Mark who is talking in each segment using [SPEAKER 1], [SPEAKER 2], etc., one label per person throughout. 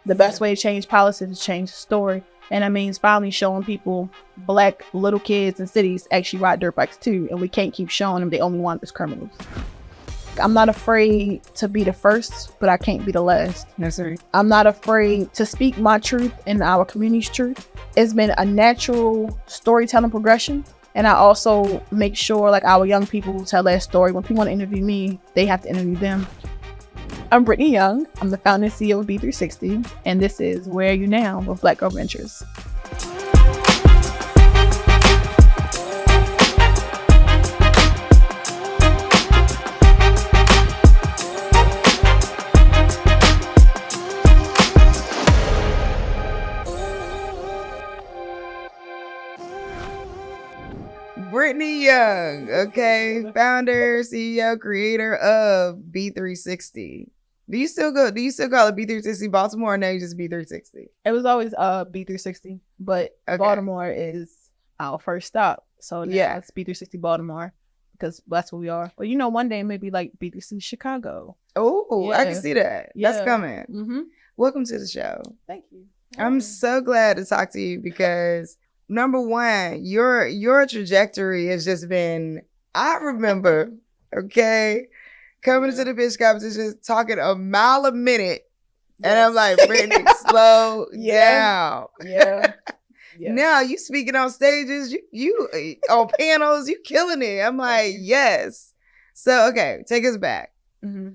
[SPEAKER 1] The best way to change policy is to change the story. And that means finally showing people Black little kids in cities actually ride dirt bikes too. And we can't keep showing them they only want as criminals. I'm not afraid to be the first, but I can't be the last.
[SPEAKER 2] No, sir.
[SPEAKER 1] I'm not afraid to speak my truth and our community's truth. It's been a natural storytelling progression. And I also make sure like our young people tell their story. When people want to interview me, they have to interview them. I'm Brittany Young. I'm the founder and CEO of B360. And this is Where Are You Now with Black Girl Ventures.
[SPEAKER 2] Brittany Young, okay, founder, CEO, creator of B360. Do you still call it B360 Baltimore, or no, you just B360?
[SPEAKER 1] It was always B360, but okay. Baltimore is our first stop. So yeah, it's B360 Baltimore because that's where we are. But you know, one day maybe like B360 Chicago.
[SPEAKER 2] Oh, yeah. I can see that.
[SPEAKER 1] Yeah.
[SPEAKER 2] That's coming.
[SPEAKER 1] Mm-hmm.
[SPEAKER 2] Welcome to the show.
[SPEAKER 1] Thank you.
[SPEAKER 2] I'm so glad to talk to you because number one, your trajectory has just been, I remember, okay, coming into the pitch competition, talking a mile a minute. Yes. And I'm like, Brittany, slow down.
[SPEAKER 1] Yeah.
[SPEAKER 2] Now you speaking on stages, you on panels, you killing it. I'm like, yes. So, okay, take us back.
[SPEAKER 1] Mm-hmm.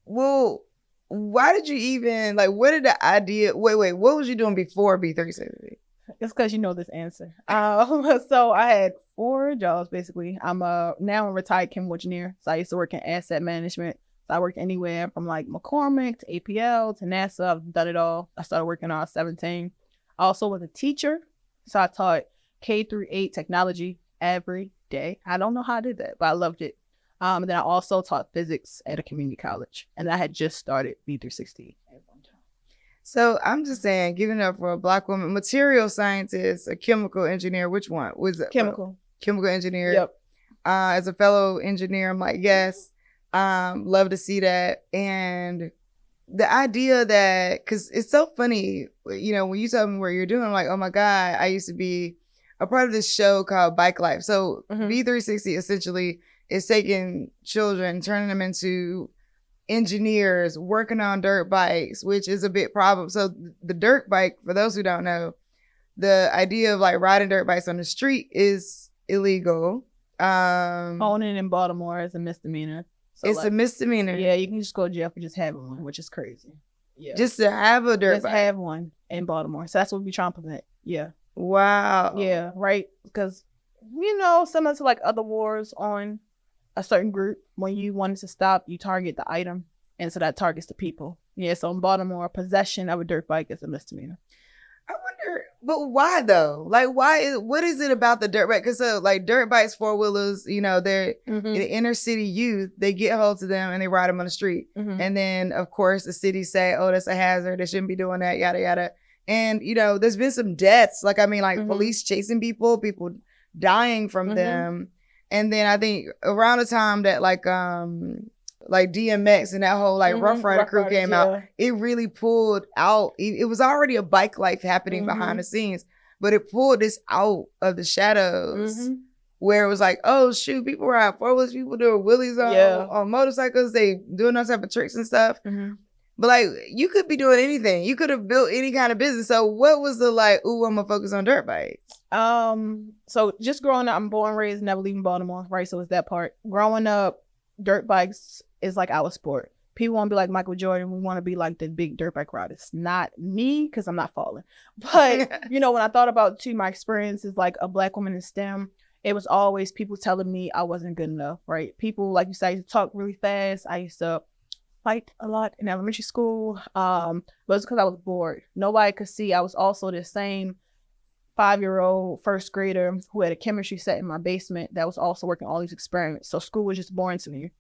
[SPEAKER 2] Well, why did you even, like, where did the idea, wait, what was you doing before B360?
[SPEAKER 1] It's because you know this answer. So I had 4 jobs basically. I'm now a retired chemical engineer. So I used to work in asset management. So I worked anywhere from like McCormick to APL to NASA. I've done it all. I started working when I was 17. I also was a teacher. So I taught K-8 technology every day. I don't know how I did that, but I loved it. And then I also taught physics at a community college. And I had just started B360 at one time.
[SPEAKER 2] So I'm just saying, giving up for a Black woman, material scientist, a chemical engineer. Which one was it?
[SPEAKER 1] Chemical
[SPEAKER 2] engineer.
[SPEAKER 1] Yep.
[SPEAKER 2] As a fellow engineer, I'm like, yes, love to see that. And the idea that, because it's so funny, you know, when you tell me what you're doing, I'm like, oh my God, I used to be a part of this show called Bike Life. So B360 essentially is taking children, turning them into engineers working on dirt bikes, which is a big problem. So the dirt bike, for those who don't know, the idea of like riding dirt bikes on the street is illegal.
[SPEAKER 1] Owning in Baltimore is a misdemeanor. So
[SPEAKER 2] it's like, a misdemeanor.
[SPEAKER 1] Yeah, you can just go to jail for just having one, which is crazy. Yeah,
[SPEAKER 2] just to have a dirt bike.
[SPEAKER 1] Just have one in Baltimore. So that's what we're trying to prevent. Yeah.
[SPEAKER 2] Wow.
[SPEAKER 1] Yeah, right. Because you know, similar to like other wars on a certain group, when you wanted to stop, you target the item, and so that targets the people. Yeah, so in Baltimore, possession of a dirt bike is a misdemeanor.
[SPEAKER 2] I wonder, but why though? Like, what is it about the dirt bike? Because like dirt bikes, 4-wheelers, you know, they're the inner city youth, they get hold of them and they ride them on the street. And then of course the cities say, oh, that's a hazard, they shouldn't be doing that, yada, yada. And you know, there's been some deaths, like, I mean, like police chasing people dying from them. And then I think around the time that like DMX and that whole like Rough Rider crew came out, it really pulled out. It was already a bike life happening behind the scenes, but it pulled this out of the shadows where it was like, oh shoot, people ride 4-wheelers, people doing wheelies on motorcycles, they doing those type of tricks and stuff. But like, you could be doing anything. You could have built any kind of business. So what was the like, ooh, I'm gonna focus on dirt bikes?
[SPEAKER 1] So just growing up, I'm born and raised, never leaving Baltimore, right? So it's that part. Growing up, dirt bikes is like our sport. People want to be like Michael Jordan. We want to be like the big dirt bike riders. Not me, because I'm not falling. But, you know, when I thought about, too, my experience as like a Black woman in STEM, it was always people telling me I wasn't good enough, right? People, like you said, I used to talk really fast. I used to fight a lot in elementary school. But it's because I was bored. Nobody could see. I was also the same 5-year-old first grader who had a chemistry set in my basement that was also working all these experiments. So school was just boring to me.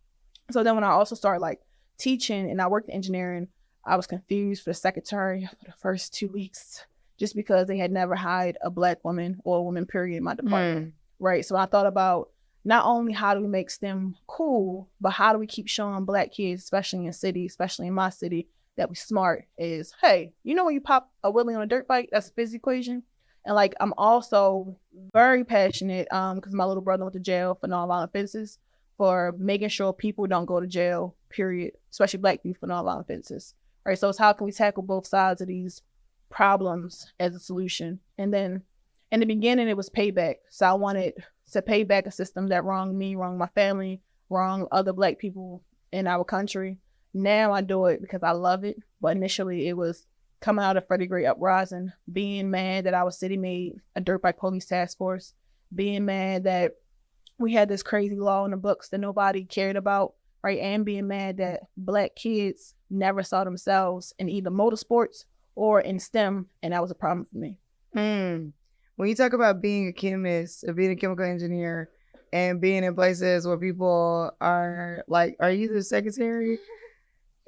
[SPEAKER 1] So then when I also started like teaching and I worked in engineering, I was confused for the secretary for the first 2 weeks just because they had never hired a Black woman or a woman period in my department. Right. So I thought about not only how do we make STEM cool, but how do we keep showing Black kids, especially in cities, especially in my city, that we smart is, hey, you know when you pop a wheelie on a dirt bike, that's a physics equation. And like I'm also very passionate because my little brother went to jail for nonviolent offenses, for making sure people don't go to jail, period, especially Black people for nonviolent offenses. Right. So it's how can we tackle both sides of these problems as a solution? And then in the beginning, it was payback. So I wanted to pay back a system that wronged me, wronged my family, wronged other Black people in our country. Now I do it because I love it. But initially, it was coming out of Freddie Gray uprising, being mad that our city made a dirt bike police task force, being mad that we had this crazy law in the books that nobody cared about, right? And being mad that Black kids never saw themselves in either motorsports or in STEM, and that was a problem for me.
[SPEAKER 2] When you talk about being a chemist, or being a chemical engineer, and being in places where people are like, are you the secretary?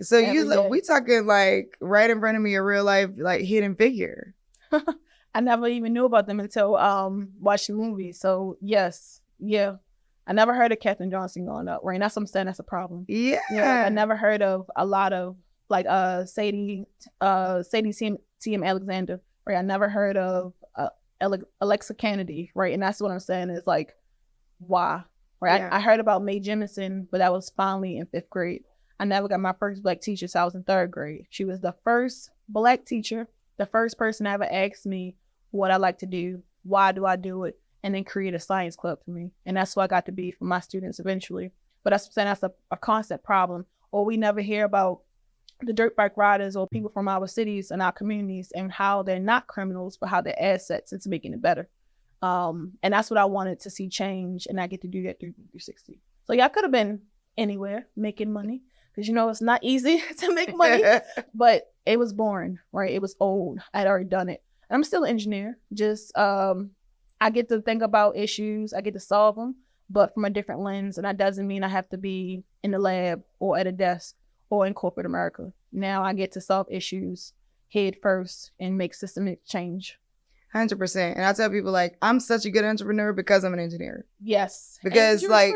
[SPEAKER 2] So we talking like right in front of me, a real life, like hidden figure.
[SPEAKER 1] I never even knew about them until watching movies. So yes, yeah. I never heard of Captain Johnson going up, right? And that's what I'm saying, that's a problem.
[SPEAKER 2] Yeah.
[SPEAKER 1] I never heard of a lot of like Sadie T.M. Alexander, right? I never heard of Alexa Kennedy, right? And that's what I'm saying is like, why? Right? Yeah. I heard about Mae Jemison, but that was finally in 5th grade. I never got my first Black teacher, so I was in 3rd grade. She was the first Black teacher, the first person ever asked me what I like to do, why do I do it, and then create a science club for me. And that's what I got to be for my students eventually. But that's what I'm saying, that's a constant problem. Or we never hear about the dirt bike riders or people from our cities and our communities and how they're not criminals, but how they're assets into making it better. And that's what I wanted to see change, and I get to do that through 360. So yeah, I could have been anywhere making money, because it's not easy to make money, but it was boring, right? It was old. I'd already done it. And I'm still an engineer. Just I get to think about issues. I get to solve them, but from a different lens. And that doesn't mean I have to be in the lab or at a desk or in corporate America. Now I get to solve issues head first and make systemic change.
[SPEAKER 2] 100%. And I tell people, like, I'm such a good entrepreneur because I'm an engineer.
[SPEAKER 1] Yes.
[SPEAKER 2] Because like,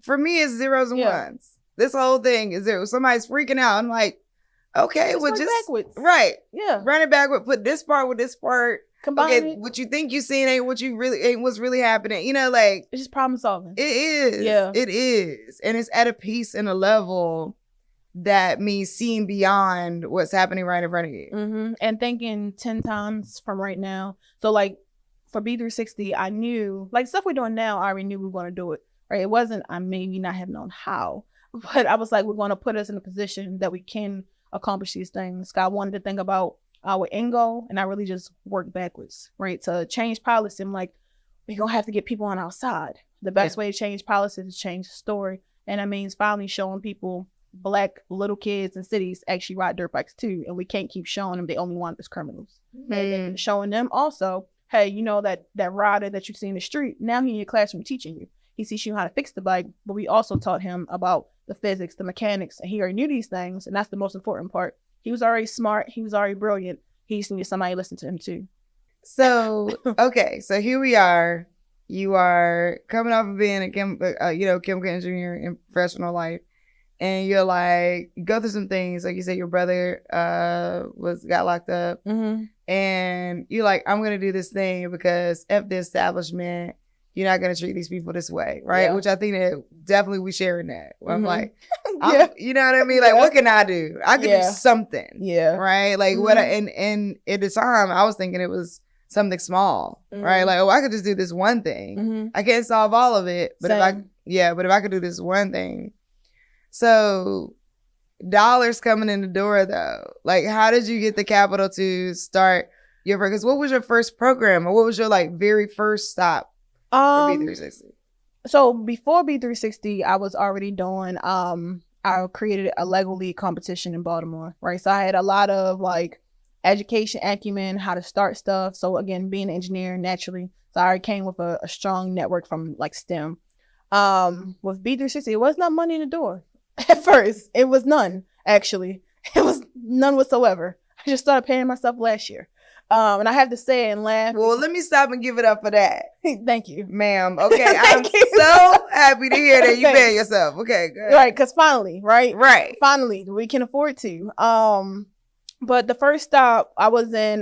[SPEAKER 2] for me, it's zeros and ones. This whole thing is zero. Somebody's freaking out. I'm like, okay, well, just
[SPEAKER 1] backwards.
[SPEAKER 2] Right.
[SPEAKER 1] Yeah.
[SPEAKER 2] Run it backward. Put this part with this part.
[SPEAKER 1] Combine it.
[SPEAKER 2] What you think you seen ain't what's really happening. Like,
[SPEAKER 1] it's just problem solving.
[SPEAKER 2] It is.
[SPEAKER 1] Yeah.
[SPEAKER 2] It is. And it's at a pace and a level that means seeing beyond what's happening right in front of you.
[SPEAKER 1] Mm-hmm. And thinking 10 times from right now. So like for B360, I knew, like stuff we're doing now, I already knew we were going to do it. Right? It wasn't, I maybe not have known how, but I was like, we're going to put us in a position that we can accomplish these things. I wanted to think about our end goal, and I really just worked backwards, right? To change policy, I'm like, we're going to have to get people on our side. The best way to change policy is to change the story. And that means finally showing people Black little kids in cities actually ride dirt bikes too. And we can't keep showing them they only want as criminals. Mm-hmm. And showing them also, hey, that rider that you see in the street, now he's in your classroom teaching you. He teaches you how to fix the bike, but we also taught him about the physics, the mechanics, and he already knew these things. And that's the most important part. He was already smart. He was already brilliant. He just needed somebody to listen to him too.
[SPEAKER 2] So, okay. So here we are. You are coming off of being a chemical engineer in professional life. And you're like, you go through some things. Like you said, your brother got locked up.
[SPEAKER 1] Mm-hmm.
[SPEAKER 2] And you're like, I'm going to do this thing because F the establishment. You're not going to treat these people this way. Right. Yeah. Which I think that definitely we sharing that. I'm like, you know what I mean? Like, what can I do? I can do something.
[SPEAKER 1] Yeah.
[SPEAKER 2] Right. Like what and at the time I was thinking it was something small. Mm-hmm. Right. Like, I could just do this one thing. Mm-hmm. I can't solve all of it. But if I could do this one thing. So dollars coming in the door though. Like, how did you get the capital to start your, because what was your first program, or what was your very first stop for B360?
[SPEAKER 1] So before B360, I was already doing, I created a Lego League competition in Baltimore, right? So I had a lot of education acumen, how to start stuff. So again, being an engineer naturally, so I already came with a strong network from STEM. With B360, it was not money in the door. At first, it was none, actually. It was none whatsoever. I just started paying myself last year. And I have to say it and laugh.
[SPEAKER 2] Well, let me stop and give it up for that.
[SPEAKER 1] Thank you,
[SPEAKER 2] ma'am. Okay, I'm so happy to hear that you pay yourself. Okay, good.
[SPEAKER 1] Right, because finally,
[SPEAKER 2] right,
[SPEAKER 1] finally, we can afford to. But the first stop, I was in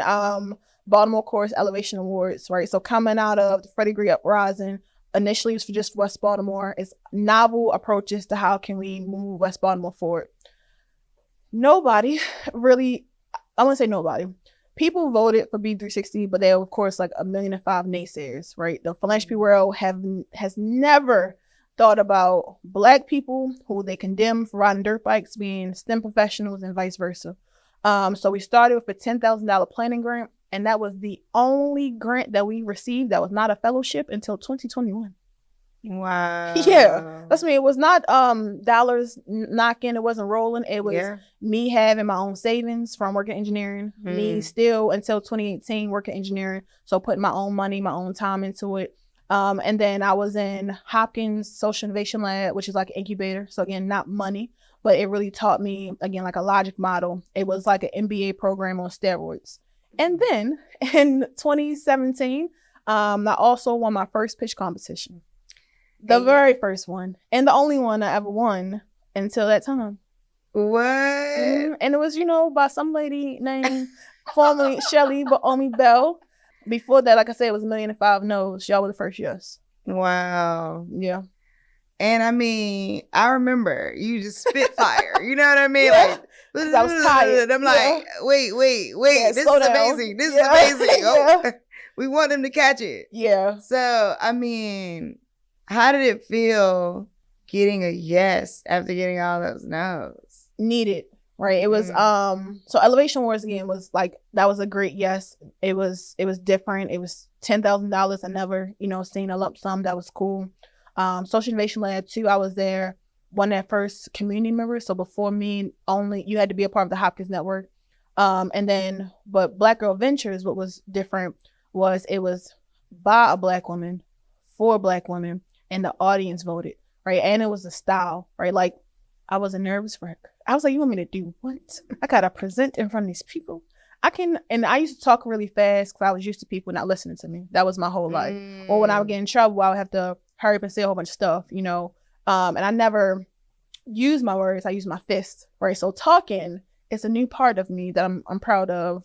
[SPEAKER 1] Baltimore Chorus Elevation Awards, right? So coming out of the Freddie Gray Uprising, initially it was for just West Baltimore. It's novel approaches to how can we move West Baltimore forward. Nobody really, I wouldn't say nobody. People voted for B360, but there were, of course, like 1.5 million naysayers, right? The philanthropy world has never thought about Black people who they condemn for riding dirt bikes being STEM professionals and vice versa. So we started with a $10,000 planning grant, and that was the only grant that we received that was not a fellowship until 2021.
[SPEAKER 2] Wow.
[SPEAKER 1] Yeah, that's me. It was not dollars knocking. It wasn't rolling. It was me having my own savings from working engineering. Me still until 2018 working engineering. So putting my own money, my own time into it. And then I was in Hopkins Social Innovation Lab, which is like an incubator. So again, not money, but it really taught me, again, like a logic model. It was like an MBA program on steroids. And then in 2017, I also won my first pitch competition. The very first one. And the only one I ever won until that time.
[SPEAKER 2] What?
[SPEAKER 1] And it was, by some lady named formerly Shelly Baomi Bell. Before that, like I said, it was 1.5 million no's. Y'all were the first yes.
[SPEAKER 2] Wow.
[SPEAKER 1] Yeah.
[SPEAKER 2] And I mean, I remember you just spit fire. You know what I mean? Yeah. Like,
[SPEAKER 1] I was tired.
[SPEAKER 2] I'm like, wait.
[SPEAKER 1] Yeah,
[SPEAKER 2] this is amazing. This is amazing. Oh, we want them to catch it.
[SPEAKER 1] Yeah.
[SPEAKER 2] So, I mean, how did it feel getting a yes after getting all those no's?
[SPEAKER 1] Needed, right? It was so Elevation Awards again was like, that was a great yes. It was different. It was $10,000. I never, seen a lump sum. That was cool. Social Innovation Lab 2, I was there, one of that first community members. So before me, only you had to be a part of the Hopkins network. And then, but Black Girl Ventures, what was different was it was by a Black woman for Black women, and the audience voted, right? And it was a style, right? Like, I wasn't nervous for it. I was like, you want me to do what? I gotta present in front of these people. And I used to talk really fast because I was used to people not listening to me. That was my whole life. Or when I would get in trouble, I would have to hurry up and say a whole bunch of stuff, And I never use my words. I use my fists, right? So talking is a new part of me that I'm proud of.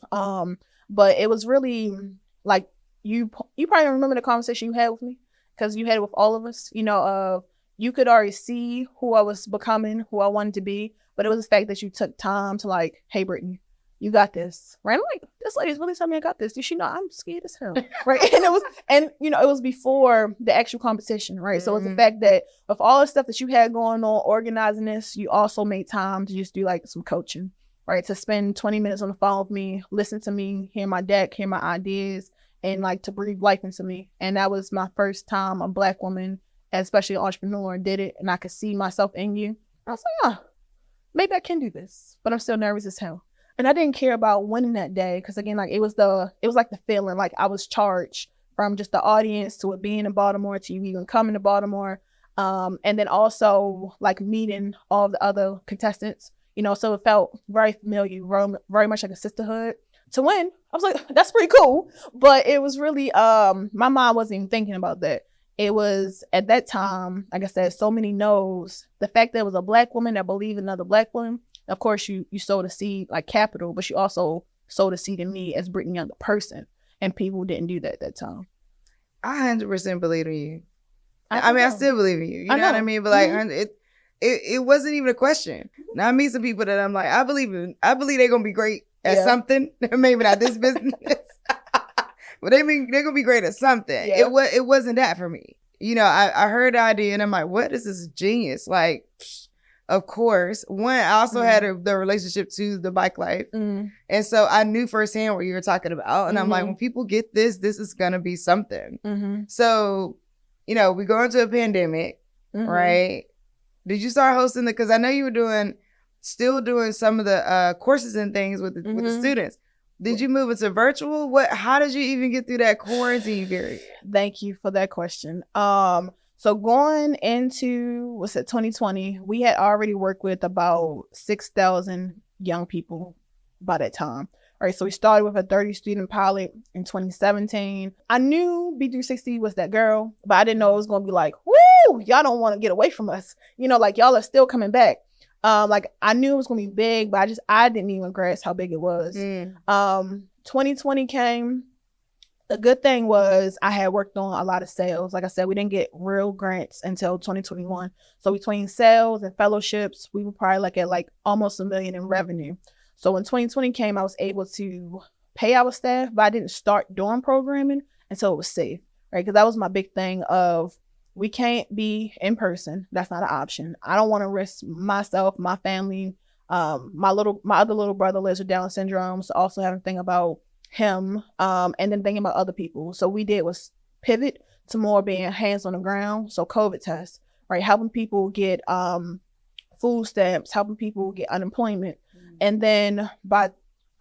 [SPEAKER 1] But it was really like, you probably remember the conversation you had with me, because you had it with all of us, you could already see who I was becoming, who I wanted to be, but it was the fact that you took time to like, hey, Brittany, you got this, right? I'm like, this lady's really telling me I got this. Does she know I'm scared as hell, right? And it was before the actual competition, right? So it was the fact that of all the stuff that you had going on, organizing this, you also made time to just do like some coaching, right? To spend 20 minutes on the phone with me, listen to me, hear my deck, hear my ideas, and like to breathe life into me. And that was my first time a Black woman, especially an entrepreneur, did it, and I could see myself in you. I was like, maybe I can do this, but I'm still nervous as hell. And I didn't care about winning that day, because again, like it was like the feeling, like I was charged from just the audience to it being in Baltimore to you even coming to Baltimore, and then also like meeting all the other contestants, so it felt very familiar, very much like a sisterhood. To win, I was like, that's pretty cool, but it was really my mind wasn't even thinking about that. It was at that time, like I said, so many no's. The fact that it was a Black woman that believed in another Black woman. Of course, you sowed a seed like capital, but you also sowed a seed in me as Brittany Young, the person. And people didn't do that at that time.
[SPEAKER 2] I 100% believe in you. I still believe in you. You know what I mean? But like, it wasn't even a question. Now I meet some people that I'm like, I believe they're gonna be great at something. Maybe not this business, but they're gonna be great at something. Yeah. It wasn't that for me. I heard the idea and I'm like, what is this genius? Like, of course. One, I also had the relationship to the bike life. And so I knew firsthand what you were talking about. And I'm like, when people get this is going to be something. So, we go into a pandemic, right? Did you start hosting because I know you were still doing some of the courses and things with the students. Did you move into virtual? How did you even get through that quarantine period?
[SPEAKER 1] Thank you for that question. So going into, 2020, we had already worked with about 6,000 young people by that time, right? So we started with a 30 student pilot in 2017. I knew B360 was that girl, but I didn't know it was going to be like, woo, y'all don't want to get away from us. You know, like y'all are still coming back. Like I knew it was going to be big, but I didn't even grasp how big it was. 2020 came. The good thing was I had worked on a lot of sales. Like I said, we didn't get real grants until 2021. So between sales and fellowships, we were probably like at like almost $1 million in revenue. So when 2020 came, I was able to pay our staff, but I didn't start doing programming until it was safe, right? Because that was my big thing of we can't be in person. That's not an option. I don't want to risk myself, my family. My other little brother lives with Down syndrome, so also having to think about him, and then thinking about other people. So we did was pivot to more being hands on the ground. So COVID tests, right? Helping people get food stamps, helping people get unemployment. And then by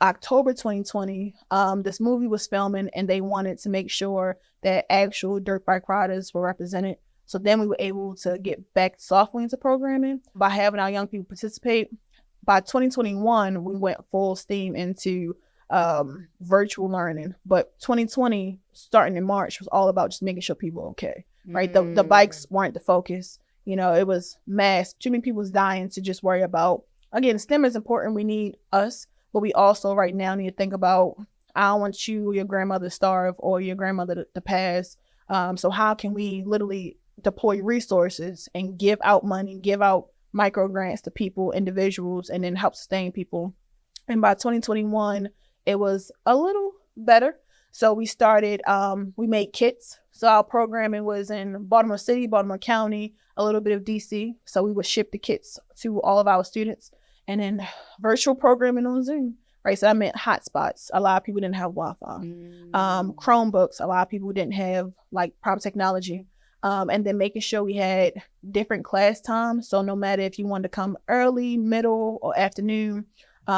[SPEAKER 1] October 2020, this movie was filming and they wanted to make sure that actual dirt bike riders were represented. So then we were able to get back software into programming by having our young people participate. By 2021, we went full steam into virtual learning, but 2020 starting in March was all about just making sure people were okay, right? The bikes weren't the focus. You know, it was mass. Too many people was dying to just worry about, again, STEM is important. We need us, but we also right now need to think about, I don't want you or your grandmother to starve or your grandmother to pass. So how can we literally deploy resources and give out money, give out micro grants to people, individuals, and then help sustain people. And by 2021, it was a little better. So we started, we made kits. So our programming was in Baltimore City, Baltimore County, a little bit of DC. So we would ship the kits to all of our students, and then virtual programming on Zoom, right? So that meant hotspots. A lot of people didn't have Wi-Fi. Chromebooks, a lot of people didn't have like proper technology. And then making sure we had different class times. So no matter if you wanted to come early, middle, or afternoon,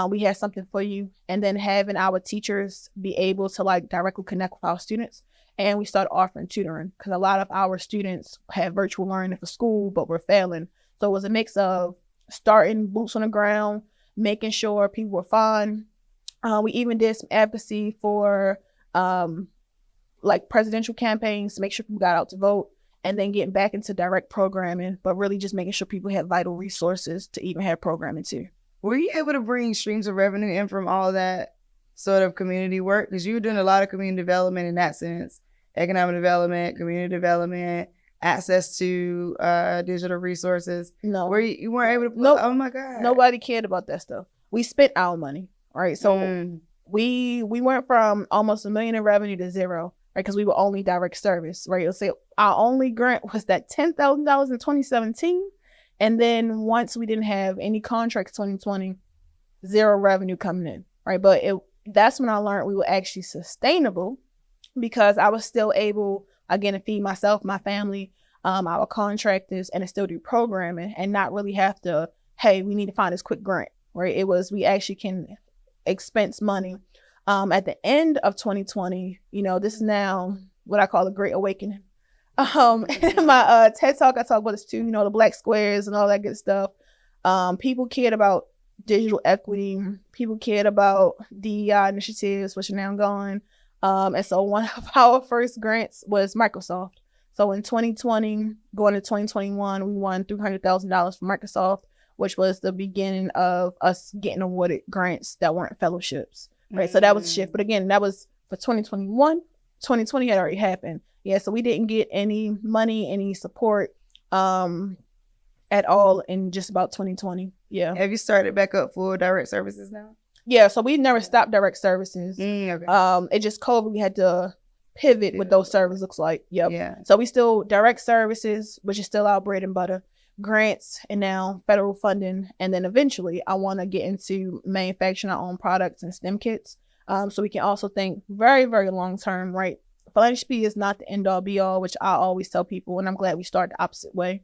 [SPEAKER 1] we had something for you. And then having our teachers be able to like directly connect with our students. And we started offering tutoring because a lot of our students had virtual learning for school, but were failing. So it was a mix of starting boots on the ground, making sure people were fine. We even did some advocacy for like presidential campaigns to make sure people got out to vote, and then getting back into direct programming, but really just making sure people had vital resources to even have programming too.
[SPEAKER 2] Were you able to bring streams of revenue in from all of that sort of community work? Because you were doing a lot of community development in that sense, economic development, community development, access to digital resources.
[SPEAKER 1] No.
[SPEAKER 2] Where you weren't able to
[SPEAKER 1] Nope.
[SPEAKER 2] Oh my God.
[SPEAKER 1] Nobody cared about that stuff. We spent our money, right? So we went from almost $1 million in revenue to zero, right? Because we were only direct service, right? You'll say our only grant was that $10,000 in 2017. And then once we didn't have any contracts 2020, zero revenue coming in, right? But that's when I learned we were actually sustainable, because I was still able, again, to feed myself, my family, our contractors, and to still do programming and not really have to, hey, we need to find this quick grant, right? It was, we actually can expense money. At the end of 2020, you know, this is now what I call a great awakening. In my TED Talk, I talk about this too, you know, the black squares and all that good stuff. People cared about digital equity. People cared about DEI initiatives, which are now gone. And so one of our first grants was Microsoft. So in 2020, going to 2021, we won $300,000 from Microsoft, which was the beginning of us getting awarded grants that weren't fellowships, right? So that was a shift. But again, that was for 2021. 2020 had already happened. Yeah, so we didn't get any money, any support at all in just about 2020. Yeah.
[SPEAKER 2] Have you started back up full direct services now?
[SPEAKER 1] Yeah, so we never stopped direct services.
[SPEAKER 2] Okay.
[SPEAKER 1] It just COVID, we had to pivot what those services looks like. Yep.
[SPEAKER 2] Yeah.
[SPEAKER 1] So we still direct services, which is still our bread and butter, grants, and now federal funding. And then eventually I want to get into manufacturing our own products and STEM kits. So we can also think very, very long term, right? Philanthropy is not the end all be all, which I always tell people, and I'm glad we started the opposite way.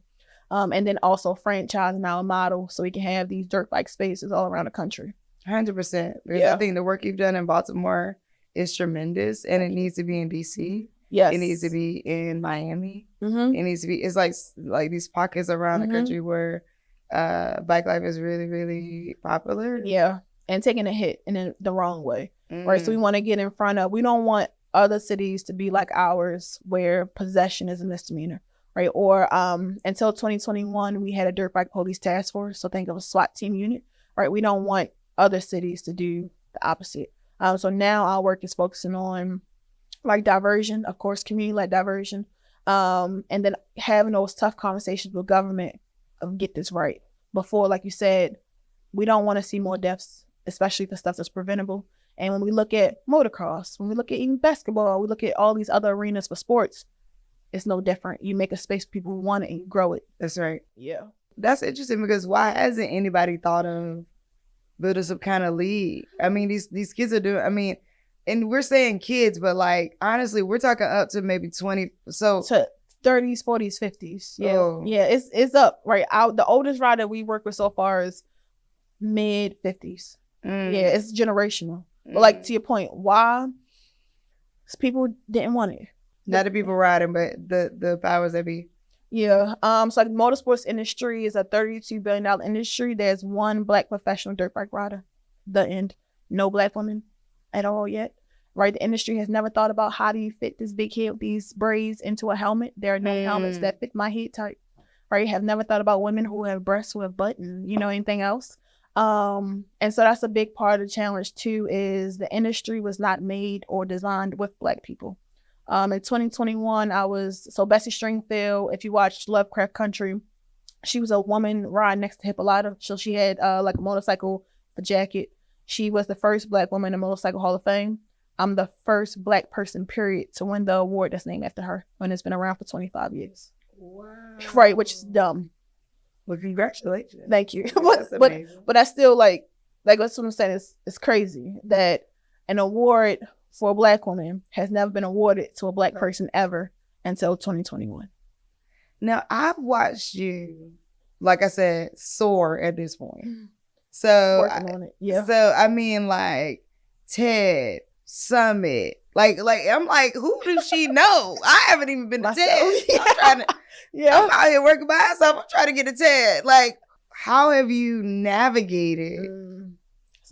[SPEAKER 1] And then also franchising our model so we can have these dirt bike spaces all around the country.
[SPEAKER 2] 100%. Because I think the work you've done in Baltimore is tremendous, and it needs to be in DC.
[SPEAKER 1] Yes.
[SPEAKER 2] It needs to be in Miami. It needs to be, it's like these pockets around the country where bike life is really, really popular.
[SPEAKER 1] Yeah. and taking a hit in the wrong way, right? So we want to get in front of, we don't want other cities to be like ours where possession is a misdemeanor, right? Or until 2021, we had a dirt bike police task force. So think of a SWAT team unit, right? We don't want other cities to do the opposite. So now our work is focusing on like diversion, of course, community-led diversion, and then having those tough conversations with government of get this right. Before, like you said, we don't want to see more deaths, especially for stuff that's preventable. And when we look at motocross, when we look at even basketball, we look at all these other arenas for sports, it's no different. You make a space people want it and you grow it.
[SPEAKER 2] That's right.
[SPEAKER 1] Yeah.
[SPEAKER 2] That's interesting because why hasn't anybody thought of building some kind of league? I mean, these kids are doing, I mean, and we're saying kids, but like, honestly, we're talking up to maybe 20. So
[SPEAKER 1] to 30s, 40s, 50s. Yeah.
[SPEAKER 2] Oh.
[SPEAKER 1] Yeah. It's up, right? The oldest rider we work with so far is mid 50s. Yeah. It's generational. But like, to your point, why? Because people didn't want it.
[SPEAKER 2] Not the people riding, but the powers that be.
[SPEAKER 1] Yeah. So like the motorsports industry is a $32 billion industry. There's one Black professional dirt bike rider. The end. No Black women at all yet. Right? The industry has never thought about how do you fit this big head with these braids into a helmet. There are no helmets that fit my head type. Right? Have never thought about women who have breasts, who have butt, and anything else. And so that's a big part of the challenge too, is the industry was not made or designed with Black people. In 2021, Bessie Stringfield, if you watched Lovecraft Country, she was a woman riding next to Hippolyta. So she had like a motorcycle, a jacket. She was the first Black woman in the Motorcycle Hall of Fame. I'm the first Black person, period, to win the award that's named after her, when it's been around for 25 years.
[SPEAKER 2] Wow.
[SPEAKER 1] Right, which is dumb.
[SPEAKER 2] Well, congratulations.
[SPEAKER 1] Thank you.
[SPEAKER 2] That's
[SPEAKER 1] but I still like that's what I'm saying. It's crazy that an award for a Black woman has never been awarded to a Black person ever until 2021.
[SPEAKER 2] Now, I've watched you, like I said, soar at this point. So,
[SPEAKER 1] Working on it. Yeah.
[SPEAKER 2] So, I mean, like, TED, Summit, like I'm like, who does she know? I haven't even been to TED. I'm trying to, I'm out here working by myself. I'm trying to get to TED. Like, how have you navigated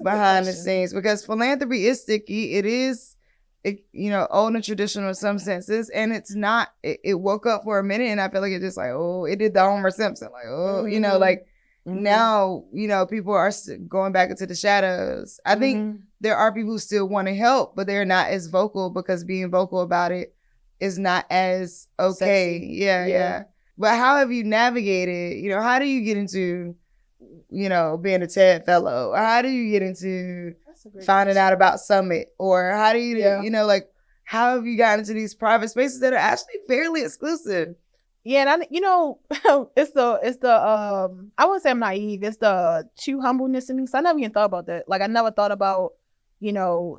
[SPEAKER 2] behind the scenes? Because philanthropy is sticky. It is, old and traditional in some senses. And it's not, it woke up for a minute and I feel like it just like, it did the Homer Simpson. Like, now, people are going back into the shadows. I think there are people who still want to help, but they're not as vocal because being vocal about it is not as okay. Yeah. But how have you navigated, how do you get into, being a TED fellow? Or how do you get into finding out about Summit? Or how do you, how have you gotten into these private spaces that are actually fairly exclusive?
[SPEAKER 1] Yeah, and it's the I wouldn't say I'm naive. It's the true humbleness in me. So I never even thought about that. Like I never thought about,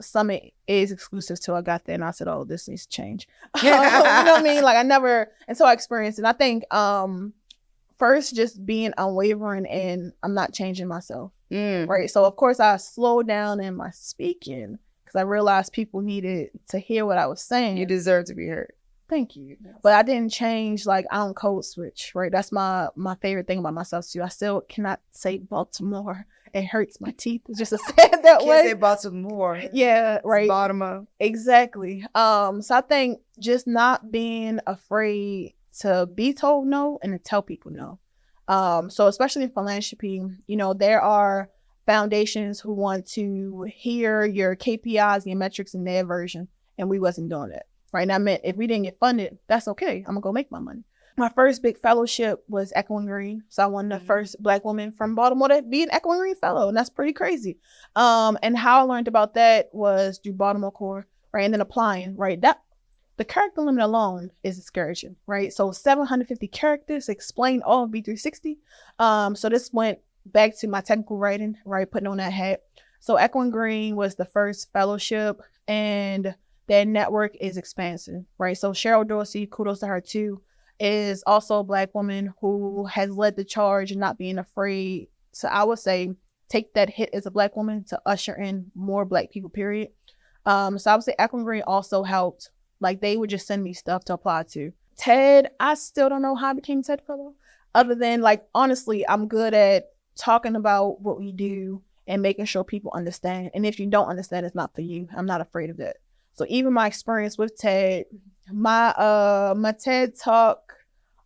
[SPEAKER 1] Summit is exclusive till I got there and I said, oh, this needs to change. You know what I mean? Like I never, and so I experienced it. And I think first just being unwavering and I'm not changing myself. Right. So of course I slowed down in my speaking because I realized people needed to hear what I was saying.
[SPEAKER 2] You deserve to be heard.
[SPEAKER 1] Thank you. But I didn't change, like, I don't code switch, right? That's my favorite thing about myself, too. I still cannot say Baltimore. It hurts my teeth. It's just a sad that way.
[SPEAKER 2] Can't say Baltimore.
[SPEAKER 1] Yeah, right.
[SPEAKER 2] It's Baltimore.
[SPEAKER 1] Exactly. So I think just not being afraid to be told no and to tell people no. So especially in philanthropy, there are foundations who want to hear your KPIs, your metrics in their version, and we wasn't doing that. Right. And I meant if we didn't get funded, that's okay. I'm gonna go make my money. My first big fellowship was Echo and Green. So I won the first Black woman from Baltimore to be an Echo and Green fellow. And that's pretty crazy. And how I learned about that was through Baltimore Core, right? And then applying, right? That the character limit alone is discouraging, right? So 750 characters explain all of B360. So this went back to my technical writing, right? Putting on that hat. So Echo and Green was the first fellowship and their network is expansive, right? So Cheryl Dorsey, kudos to her too, is also a Black woman who has led the charge and not being afraid to, I would say, take that hit as a Black woman to usher in more Black people, period. So I would say Echo and Green also helped. Like they would just send me stuff to apply to. TED, I still don't know how I became TED fellow. Other than like, honestly, I'm good at talking about what we do and making sure people understand. And if you don't understand, it's not for you. I'm not afraid of that. So even my experience with TED, my TED talk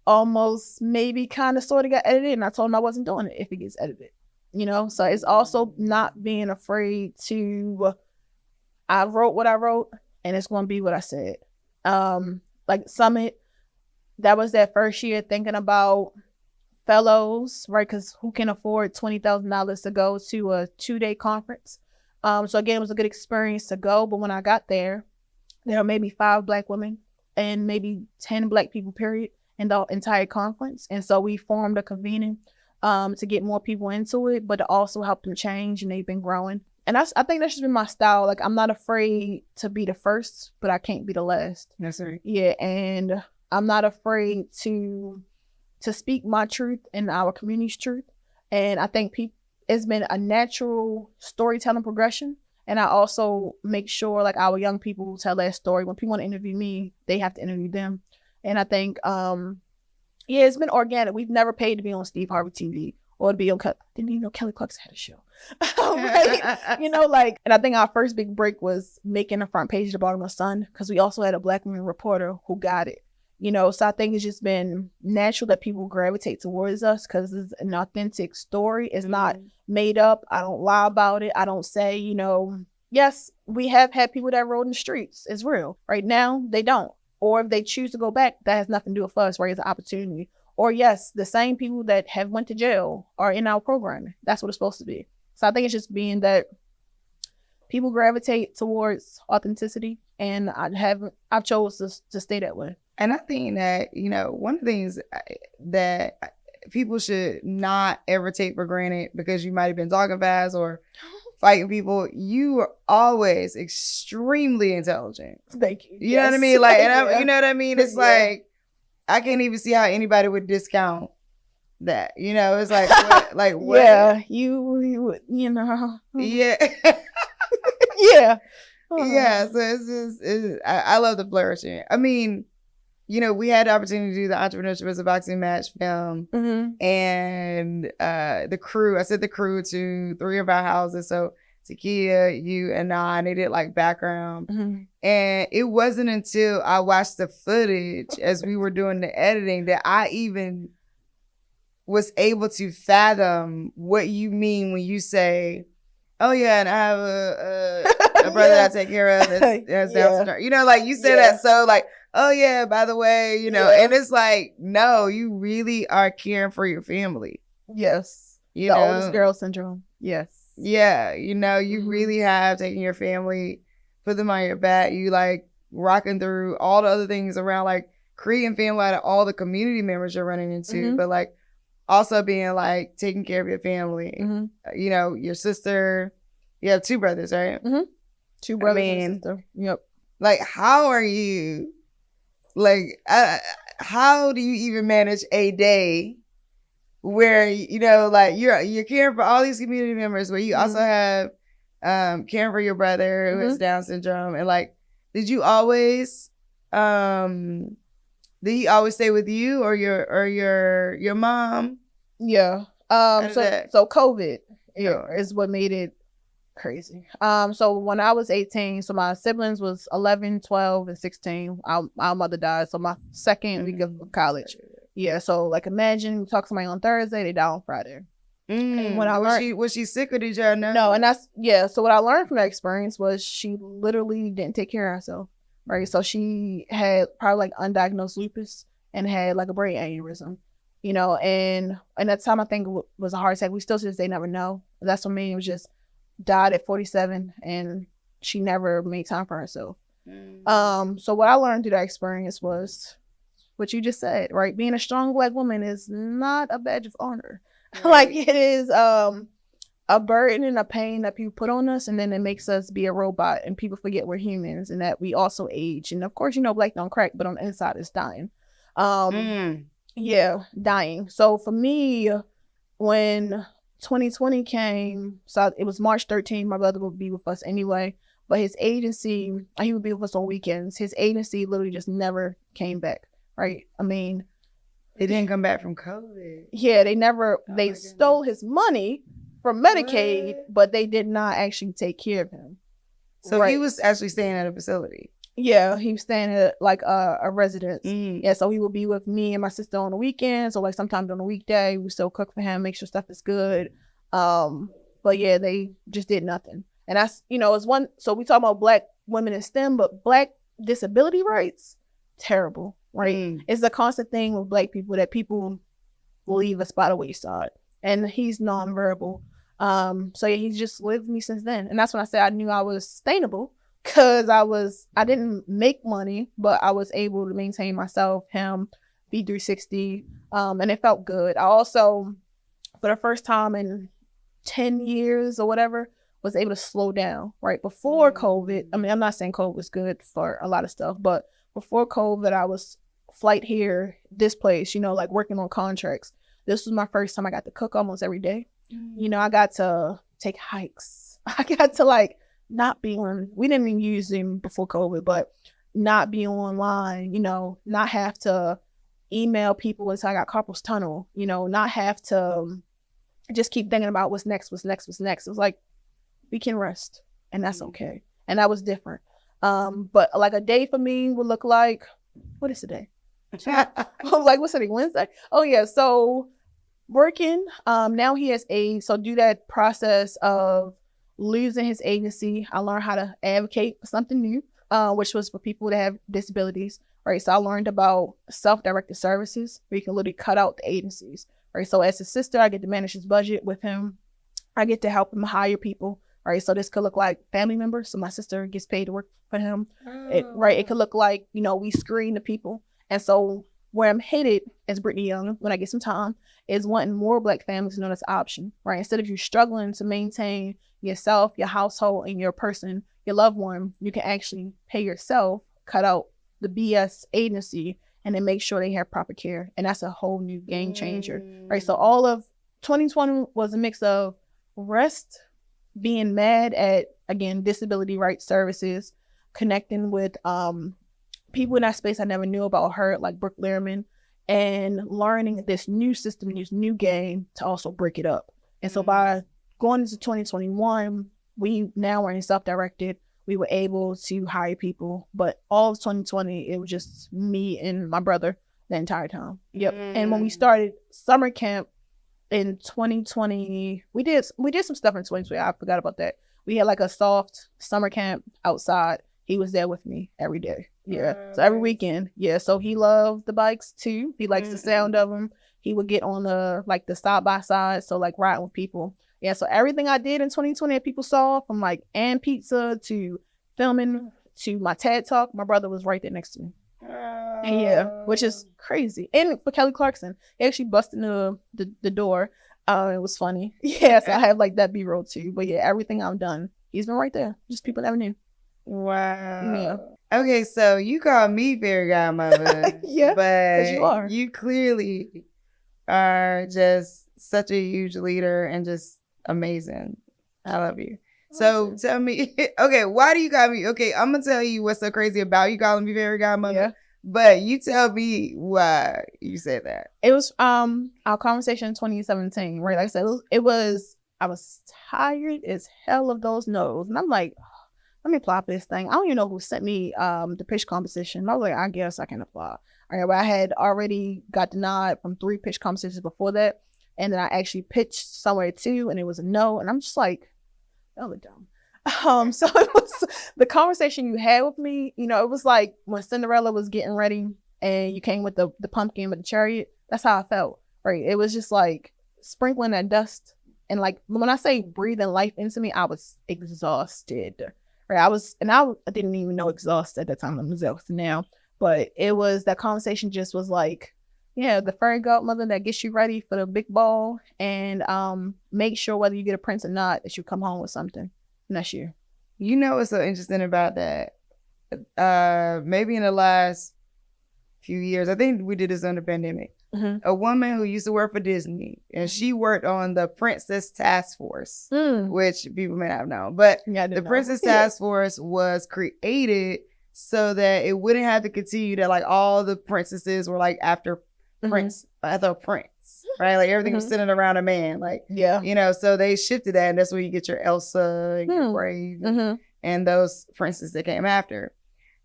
[SPEAKER 1] almost maybe kind of sort of got edited, and I told him I wasn't doing it if it gets edited. So it's also not being afraid to, I wrote what I wrote and it's going to be what I said. Like Summit, that was that first year thinking about fellows, right? Because who can afford $20,000 to go to a 2-day conference? So again, it was a good experience to go. But when I got there were maybe 5 Black women and maybe 10 Black people, period, in the entire conference. And so we formed a convening to get more people into it, but to also help them change, and they've been growing. And I think that's just been my style. Like, I'm not afraid to be the first, but I can't be the last.
[SPEAKER 2] That's right.
[SPEAKER 1] Yeah, and I'm not afraid to speak my truth and our community's truth. And I think it's been a natural storytelling progression. And I also make sure, like, our young people tell that story. When people want to interview me, they have to interview them. And I think, it's been organic. We've never paid to be on Steve Harvey TV or to be on, didn't even know Kelly Clarkson had a show. Right? And I think our first big break was making the front page of the Baltimore Sun, because we also had a Black woman reporter who got it. So I think it's just been natural that people gravitate towards us because it's an authentic story. It's not made up. I don't lie about it. I don't say, yes, we have had people that rode in the streets. It's real. Right now, they don't. Or if they choose to go back, that has nothing to do with us, right? It's an opportunity. Or yes, the same people that have went to jail are in our programming. That's what it's supposed to be. So I think it's just being that people gravitate towards authenticity, and I've chosen to stay that way.
[SPEAKER 2] And I think that, one of the things that people should not ever take for granted, because you might have been talking fast or fighting people, you are always extremely intelligent.
[SPEAKER 1] Thank you.
[SPEAKER 2] You know what I mean? Like, and you know what I mean? It's like, I can't even see how anybody would discount that. It's like, what? Like, what?
[SPEAKER 1] Yeah,
[SPEAKER 2] Yeah.
[SPEAKER 1] Yeah.
[SPEAKER 2] Yeah. So it's just, I love the flourishing. I mean, we had the opportunity to do the Entrepreneurship as a Boxing Match film, and the crew, I said the crew to 3 of our houses. So Takia, you, and I, and they did like background. And it wasn't until I watched the footage as we were doing the editing that I even was able to fathom what you mean when you say, oh yeah, and I have a brother that I take care of that's Down syndrome. Like you say that so like, oh yeah, by the way, and it's like, no, you really are caring for your family.
[SPEAKER 1] Yes. The oldest girl syndrome. Yes.
[SPEAKER 2] Yeah. You really have taken your family, put them on your back. You like rocking through all the other things around, like creating family out of all the community members you're running into, but like also being like taking care of your family. Your sister, you have 2 brothers, right?
[SPEAKER 1] 2 brothers and a sister. Yep.
[SPEAKER 2] Like, how are you? Like, how do you even manage a day where like you're caring for all these community members, where you also have caring for your brother who has Down syndrome, and like, did he always stay with you or your mom?
[SPEAKER 1] Yeah. So COVID is what made it crazy. So when I was 18, so my siblings was 11, 12, and 16. Our mother died, so my second week of college. Yeah, so like, imagine you talk to somebody on Thursday, they die on Friday. And when
[SPEAKER 2] was she sick, or did y'all know?
[SPEAKER 1] No, and so what I learned from that experience was she literally didn't take care of herself, right? So she had probably like undiagnosed lupus and had like a brain aneurysm, and at that time I think it was a heart attack. We still to this day never know. That's what made it was just died at 47, and she never made time for herself. So what I learned through that experience was what you just said, right? Being a strong Black woman is not a badge of honor. Right. Like, it is a burden and a pain that people put on us, and then it makes us be a robot, and people forget we're humans and that we also age. And of course, Black don't crack, but on the inside it's dying. Yeah, dying. So for me, when 2020 came, so it was March 13th, my brother would be with us anyway, but his agency, he would be with us on weekends. His agency literally just never came back, right? I mean,
[SPEAKER 2] they didn't come back from COVID.
[SPEAKER 1] Yeah, they stole his money, from Medicaid,
[SPEAKER 2] What?
[SPEAKER 1] but they did not actually take care of him.
[SPEAKER 2] So he was actually staying at a facility.
[SPEAKER 1] Yeah, he was staying at like a residence.
[SPEAKER 2] Mm.
[SPEAKER 1] Yeah, so he would be with me and my sister on the weekends, or like sometimes on the weekday. We still cook for him, make sure stuff is good. But yeah, they just did nothing. And that's, it's one. So we talk about Black women in STEM, but Black disability rights, terrible, right?
[SPEAKER 2] Mm.
[SPEAKER 1] It's a constant thing with Black people that people leave us by the wayside. And he's nonverbal. So yeah, he's just lived with me since then. And that's when I said I knew I was sustainable, because I didn't make money, but I was able to maintain myself, him, B360, and it felt good. I also, for the first time in 10 years or whatever, was able to slow down, right? Before COVID, I mean, I'm not saying COVID was good for a lot of stuff, but before COVID, I was flight here, this place, like working on contracts. This was my first time I got to cook almost every day. I got to take hikes. I got to not be on, we didn't even use Zoom before COVID, but not be online, not have to email people until I got carpal tunnel, not have to just keep thinking about what's next. It was like, we can rest, and that's okay. And that was different. But like a day for me would look like, what is today? Like, what's today, Wednesday? Oh yeah, so working, now he has AIDS, so do that process of losing his agency. I learned how to advocate for something new, which was for people that have disabilities, right? So I learned about self-directed services, where you can literally cut out the agencies, right? So as a sister, I get to manage his budget with him. I get to help him hire people, right? So this could look like family members. So my sister gets paid to work for him, right? It could look like, we screen the people. And so where I'm headed as Brittany Young, when I get some time, is wanting more Black families to know this option, right? Instead of you struggling to maintain yourself, your household, and your person, your loved one, you can actually pay yourself, cut out the BS agency, and then make sure they have proper care. And that's a whole new game changer, right? So all of 2020 was a mix of rest, being mad at, again, disability rights services, connecting with people in that space I never knew about, her, like Brooke Lehrman, and learning this new system, this new game to also break it up. And so by going into 2021, we now are in self-directed. We were able to hire people, but all of 2020, it was just me and my brother the entire time. Yep. And when we started summer camp in 2020, we did some stuff in 2020. I forgot about that. We had like a soft summer camp outside. He was there with me every day. Yeah. So every weekend. Yeah. So he loved the bikes too. He likes the sound of them. He would get on the side by side. So like riding with people. Yeah. So everything I did in 2020 that people saw, from like and pizza to filming to my TED Talk, my brother was right there next to me. Yeah, which is crazy. And for Kelly Clarkson, he actually busted the door. It was funny. Yeah, so I have like that B-roll too. But yeah, everything I've done, he's been right there. Just people never knew.
[SPEAKER 2] Wow.
[SPEAKER 1] Yeah.
[SPEAKER 2] Okay, so you call me fairy godmother.
[SPEAKER 1] Yeah,
[SPEAKER 2] but
[SPEAKER 1] you are.
[SPEAKER 2] You clearly are just such a huge leader and just amazing. I love you. So tell me, okay, why do you call me? Okay, I'm gonna tell you what's so crazy about you calling me fairy godmother. Yeah. But you tell me why you said that.
[SPEAKER 1] It was our conversation in 2017, right? Like I said, I was tired as hell of those no's, and I'm like, let me apply for this thing. I don't even know who sent me the pitch competition. I was like, I guess I can apply. All right, but I had already got denied from 3 pitch competitions before that, and then I actually pitched somewhere too, and it was a no, and I'm just like, that was dumb. So it was the conversation you had with me, it was like when Cinderella was getting ready and you came with the pumpkin with the chariot. That's how I felt, right? It was just like sprinkling that dust, and like when I say breathing life into me, I was exhausted, right? I didn't even know exhausted at that time. I'm exhausted now, but it was, that conversation just was like, yeah, the fairy godmother that gets you ready for the big ball, and make sure whether you get a prince or not, that you come home with something. And that's you.
[SPEAKER 2] You know what's so interesting about that? Maybe in the last few years, I think we did this on the pandemic. A woman who used to work for Disney, and she worked on the Princess Task Force, which people may not have known. But the Princess Task Force was created so that it wouldn't have to continue that like all the princesses were like after Prince, after Prince. right? Like everything was centered around a man. Like, so they shifted that, and that's where you get your Elsa and your Brave and those princes that came after.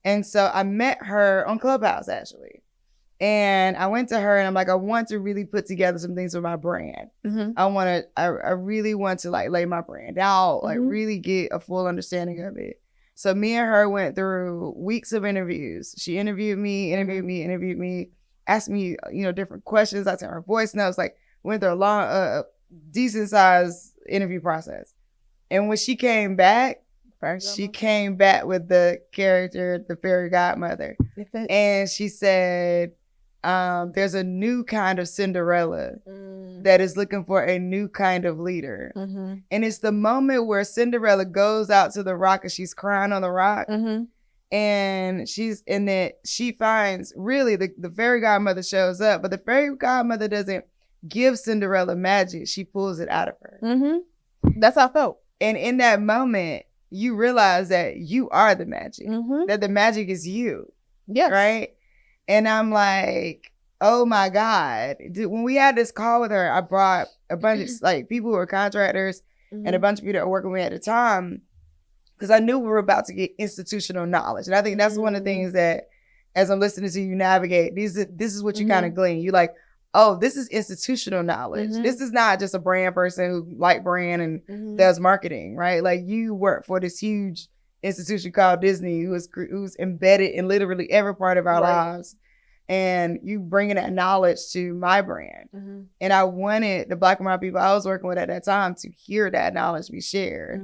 [SPEAKER 2] And so I met her on Clubhouse, actually. And I went to her and I'm like, I want to really put together some things for my brand. I really want to like lay my brand out, like really get a full understanding of it. So me and her went through weeks of interviews. She interviewed me, asked me, different questions. I sent her voice notes, like went through a long, decent sized interview process. And when she came back, she came back with the character, the fairy godmother. And she said, there's a new kind of Cinderella that is looking for a new kind of leader. And it's the moment where Cinderella goes out to the rock and she's crying on the rock. And she finds really the fairy godmother shows up, but the fairy godmother doesn't give Cinderella magic. She pulls it out of her.
[SPEAKER 1] That's how I felt.
[SPEAKER 2] And in that moment, you realize that you are the magic, that the magic is you.
[SPEAKER 1] Yes.
[SPEAKER 2] Right? And I'm like, oh my God. When we had this call with her, I brought a bunch of like people who were contractors and a bunch of people that were working with me at the time, because I knew we were about to get institutional knowledge. And I think that's one of the things that, as I'm listening to you navigate, this is what you kind of glean. You like, oh, this is institutional knowledge. This is not just a brand person who like brand and does marketing, right? Like you work for this huge institution called Disney, who's embedded in literally every part of our lives, and you bringing that knowledge to my brand. And I wanted the Black and brown people I was working with at that time to hear that knowledge be shared.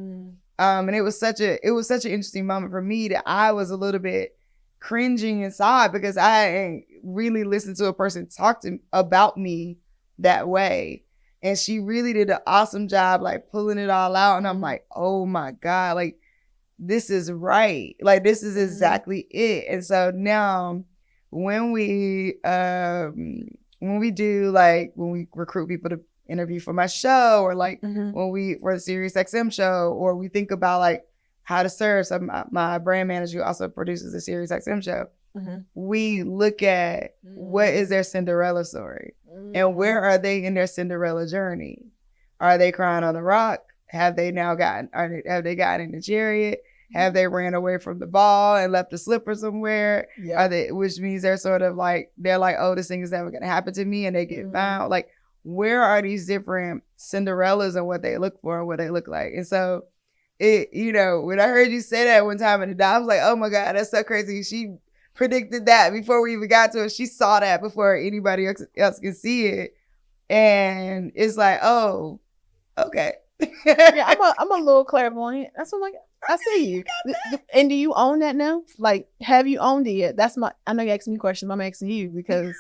[SPEAKER 2] And it was such an interesting moment for me that I was a little bit cringing inside, because I ain't really listened to a person talk about me that way. And she really did an awesome job, like pulling it all out. And I'm like, oh my God, like this is right. Like this is exactly it. And so now when we do like, when we recruit people to interview for my show, or like when we, for the Sirius XM show, or we think about like how to serve. So my brand manager also produces the Sirius XM show. We look at what is their Cinderella story and where are they in their Cinderella journey? Are they crying on the rock? Have they gotten in the chariot? Have they ran away from the ball and left the slipper somewhere? Which means they're sort of like, oh, this thing is never going to happen to me, and they get found. Like, where are these different Cinderellas and what they look for and what they look like? And so when I heard you say that one time in the dive, I was like, oh my God, that's so crazy. She predicted that before we even got to it. She saw that before anybody else can see it. And it's like, oh, okay.
[SPEAKER 1] Yeah, I'm a little clairvoyant. That's what I'm like, I see you. And do you own that now? Like, have you owned it yet? I know you're asking me questions, but I'm asking you because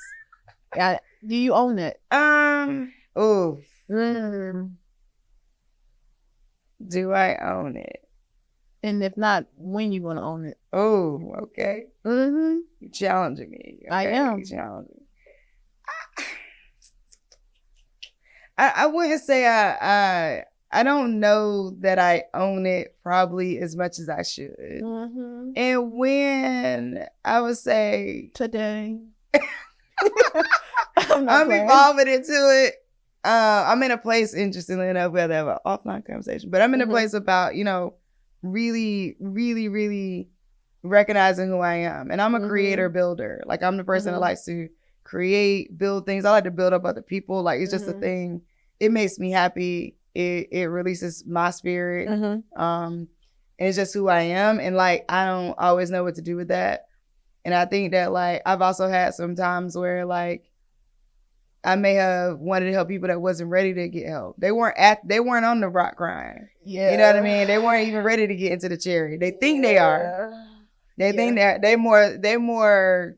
[SPEAKER 1] do you own it?
[SPEAKER 2] Do I own it?
[SPEAKER 1] And if not, when you going to own it?
[SPEAKER 2] Oh, okay. You're challenging me. Okay?
[SPEAKER 1] I am.
[SPEAKER 2] You're challenging me. I wouldn't say I don't know that I own it probably as much as I should. And when I would say
[SPEAKER 1] today,
[SPEAKER 2] I'm evolving into it. I'm in a place, interestingly enough, we have to have an offline conversation, but I'm in a place about, really, really, really recognizing who I am. And I'm a creator builder. Like, I'm the person that likes to create, build things. I like to build up other people. Like, it's just a thing. It makes me happy. It releases my spirit. And it's just who I am. And like, I don't always know what to do with that. And I think that like, I've also had some times where like, I may have wanted to help people that wasn't ready to get help. They weren't on the rock crying. Yeah. You know what I mean? They weren't even ready to get into the chariot. They think they are. They think that they more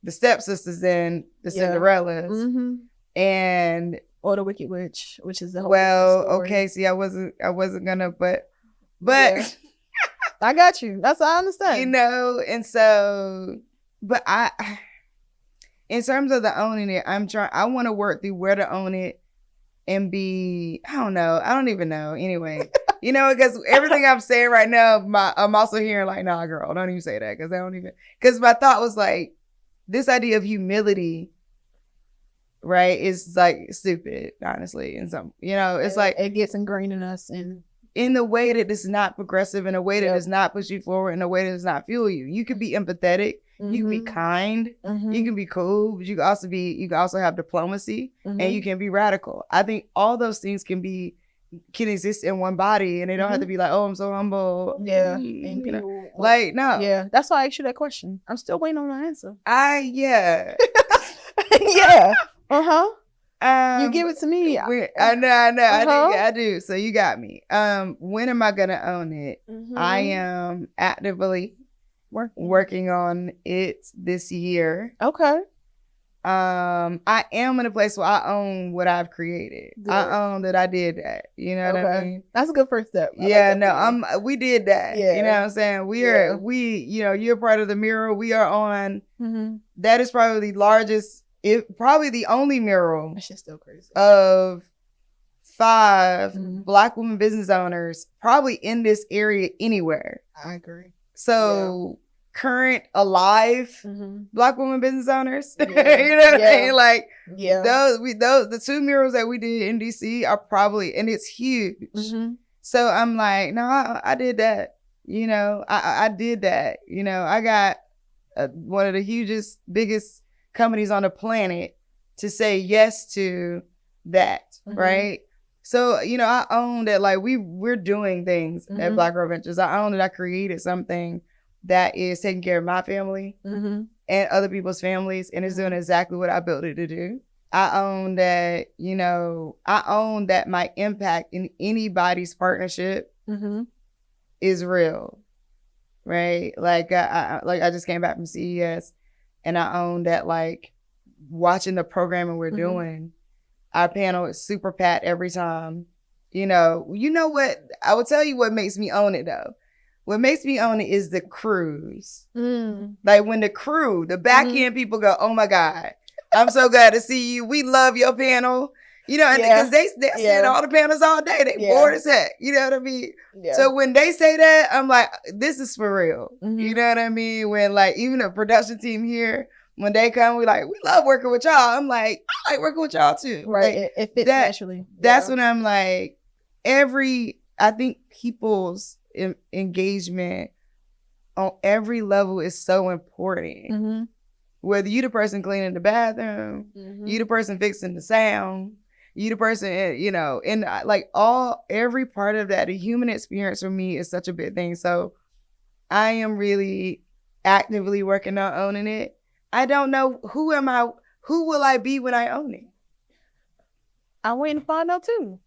[SPEAKER 2] the stepsisters than the Cinderellas. And
[SPEAKER 1] or the Wicked Witch, which is the whole
[SPEAKER 2] story. Okay, see, I wasn't gonna, but yeah.
[SPEAKER 1] I got you. That's what I understand.
[SPEAKER 2] And so, but in terms of the owning it, I want to work through where to own it and be, I don't even know. Anyway, because everything I'm saying right now, I'm also hearing like, nah, girl, don't even say that. Because my thought was like, this idea of humility right, is like stupid, honestly. And some, it's like
[SPEAKER 1] it gets ingrained in us, and
[SPEAKER 2] in the way that it's not progressive, in a way that does not push you forward, in a way that does not fuel you. You can be empathetic, you can be kind, you can be cool, but you can also have diplomacy, and you can be radical. I think all those things can exist in one body, and they don't have to be like, oh, I'm so humble.
[SPEAKER 1] Yeah.
[SPEAKER 2] And
[SPEAKER 1] people,
[SPEAKER 2] like, no.
[SPEAKER 1] Yeah. That's why I asked you that question. I'm still waiting on the answer.
[SPEAKER 2] Yeah.
[SPEAKER 1] Yeah. You give it to me.
[SPEAKER 2] I know. I do. So you got me. When am I gonna own it? I am actively working on it this year.
[SPEAKER 1] Okay.
[SPEAKER 2] I am in a place where I own what I've created. Good. I own that I did that. You know what I mean?
[SPEAKER 1] That's a good first step.
[SPEAKER 2] We did that. Yeah. You know what I'm saying? You're part of the mural. We are on. That is probably the largest, probably the only mural.
[SPEAKER 1] That shit's still crazy.
[SPEAKER 2] Of 5 Black women business owners, probably in this area anywhere.
[SPEAKER 1] I agree.
[SPEAKER 2] So current alive Black women business owners. You know what I mean? Like the 2 murals that we did in DC are probably, and it's huge. So I'm like, no, I did that. I did that. I got one of the biggest companies on the planet to say yes to that, right? So, I own that, like, we're doing things at Black Girl Ventures. I own that I created something that is taking care of my family and other people's families, and it's doing exactly what I built it to do. I own that, my impact in anybody's partnership is real, right? Like, I just came back from CES, and I own that, like, watching the programming we're doing, our panel is super packed every time. You know what? I will tell you what makes me own it, though. What makes me own it is the crews. Like when the back end people go, oh my God, I'm so glad to see you. We love your panel. And because they sit all the panels all day. They bored as heck. You know what I mean? Yeah. So when they say that, I'm like, this is for real. You know what I mean? When like even the production team here, when they come, we love working with y'all. I'm like, I like working with y'all too.
[SPEAKER 1] Right.
[SPEAKER 2] Like,
[SPEAKER 1] it fits naturally.
[SPEAKER 2] That's when I'm like, I think people's engagement on every level is so important. Whether you the person cleaning the bathroom, you the person fixing the sound, you the person, and like every part of that, the human experience for me is such a big thing. So I am really actively working on owning it. I don't know who will I be when I own it?
[SPEAKER 1] I'm waiting to find out too.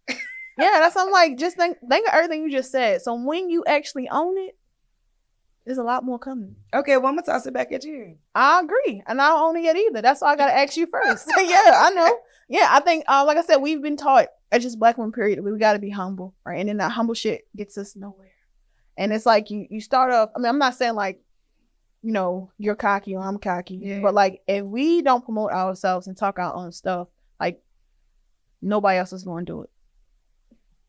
[SPEAKER 1] Yeah, that's I'm like, just think of everything you just said. So when you actually own it, there's a lot more coming.
[SPEAKER 2] Okay, well, I'm gonna toss it back at you.
[SPEAKER 1] I agree, and I don't own it yet either. That's why I gotta ask you first. Yeah, I know. Yeah, I think, like I said, we've been taught at just Black women period, we gotta be humble, right? And then that humble shit gets us nowhere. And it's like you start off. I mean, I'm not saying like, you're cocky or I'm cocky, but like if we don't promote ourselves and talk our own stuff, like nobody else is going to do it.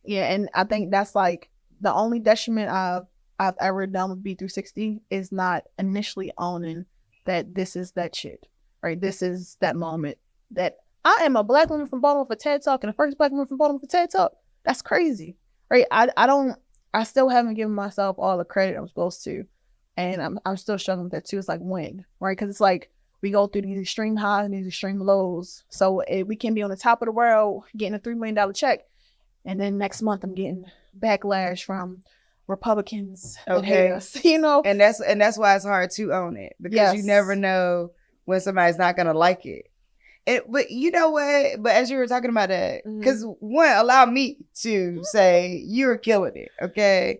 [SPEAKER 1] Yeah, and I think that's like the only detriment I've ever done with B360 is not initially owning that this is that shit, right? This is that moment that I am a Black woman from Baltimore for TED Talk and the first Black woman from Baltimore for TED Talk. That's crazy, right? I still haven't given myself all the credit I'm supposed to, and I'm still struggling with that too. It's like when, right? Because it's like we go through these extreme highs and these extreme lows. So we can be on the top of the world getting a $3 million check. And then next month I'm getting backlash from Republicans that hate us,
[SPEAKER 2] And that's why it's hard to own it, because you never know when somebody's not gonna like it. But you know what? But as you were talking about that, because one, allow me to say you're killing it. Okay,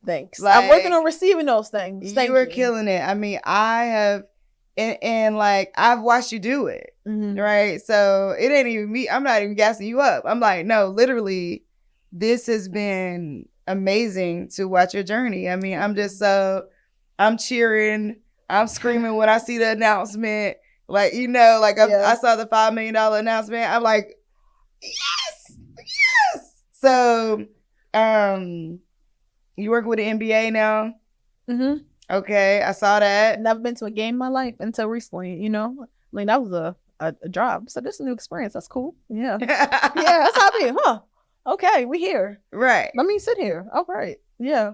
[SPEAKER 1] thanks. Like, I'm working on receiving those things.
[SPEAKER 2] You were killing it. I mean, I have. And like, I've watched you do it, right? So it ain't even me. I'm not even gassing you up. I'm like, no, literally, this has been amazing to watch your journey. I mean, I'm cheering, I'm screaming when I see the announcement. Like, I saw the $5 million announcement. I'm like, yes. So, you work with the NBA now? Okay, I saw that.
[SPEAKER 1] Never been to a game in my life until recently, Like that was a job. So this is a new experience. That's cool. Yeah. Yeah, that's how I be. Huh. Okay, we here.
[SPEAKER 2] Right.
[SPEAKER 1] Let me sit here. All right. Yeah.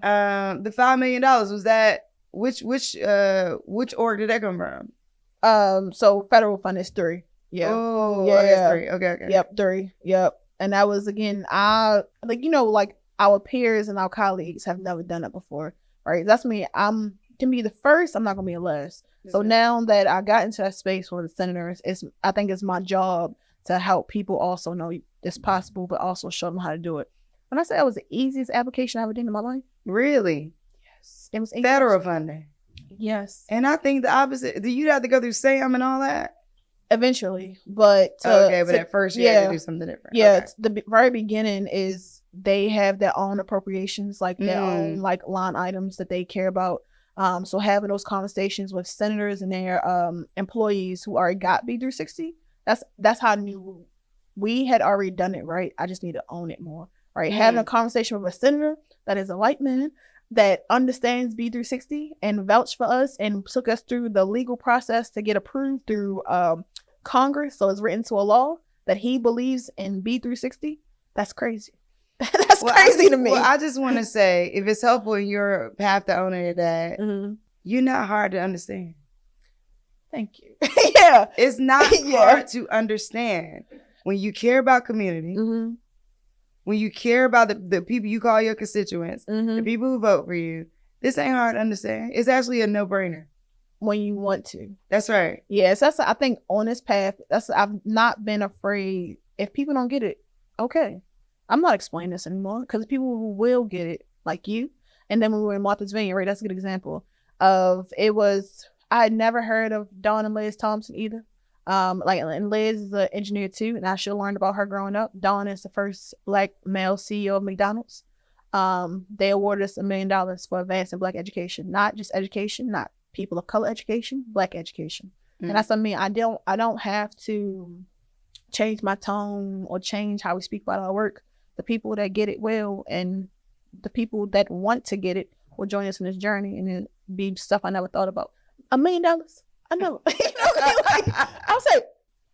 [SPEAKER 2] The $5 million, was that which org did that come from?
[SPEAKER 1] So federal fund is 3. Yeah.
[SPEAKER 2] Oh,
[SPEAKER 1] yeah.
[SPEAKER 2] okay, 3. Okay.
[SPEAKER 1] Yep, 3. Yep. And that was again, like our peers and our colleagues have never done it before. Right. That's me. I'm can be the first, I'm not gonna be the last. So now that I got into that space for the senators, I think it's my job to help people also know it's possible, but also show them how to do it. When I say it was the easiest application I ever did in my life.
[SPEAKER 2] Really?
[SPEAKER 1] Yes. It was
[SPEAKER 2] federal funding.
[SPEAKER 1] Yes.
[SPEAKER 2] And I think the opposite. Do you have to go through SAM and all that?
[SPEAKER 1] Eventually, but
[SPEAKER 2] at first you had to do something different.
[SPEAKER 1] Yeah, okay. The very beginning is they have their own appropriations, like their own like line items that they care about. So having those conversations with senators and their employees who already got B360, that's how I knew we had already done it right. I just need to own it more. Right, having a conversation with a senator that is a white man that understands B360 and vouched for us and took us through the legal process to get approved through Congress. So it's written to a law that he believes in B360. That's crazy. That's crazy to me.
[SPEAKER 2] Well, I just want to say, if it's helpful in your path to owning that, you're not hard to understand.
[SPEAKER 1] Thank you. Yeah.
[SPEAKER 2] It's not hard to understand when you care about community. When you care about the people you call your constituents, the people who vote for you, this ain't hard to understand. It's actually a no-brainer.
[SPEAKER 1] When you want to.
[SPEAKER 2] That's right.
[SPEAKER 1] Yes, I think on this path, I've not been afraid. If people don't get it, okay. I'm not explaining this anymore because people will get it, like you. And then when we were in Martha's Vineyard, right, that's a good example of I had never heard of Dawn and Liz Thompson either. And Liz is an engineer too, and I should have learned about her growing up. Dawn is the first Black male CEO of McDonald's. They awarded us $1 million for advancing Black education, not just education, not people of color education, Black education. And that's something I don't have to change my tone or change how we speak about our work. The people that get it will, and the people that want to get it will join us in this journey, and it'll be stuff I never thought about. $1 million. I know. I was like,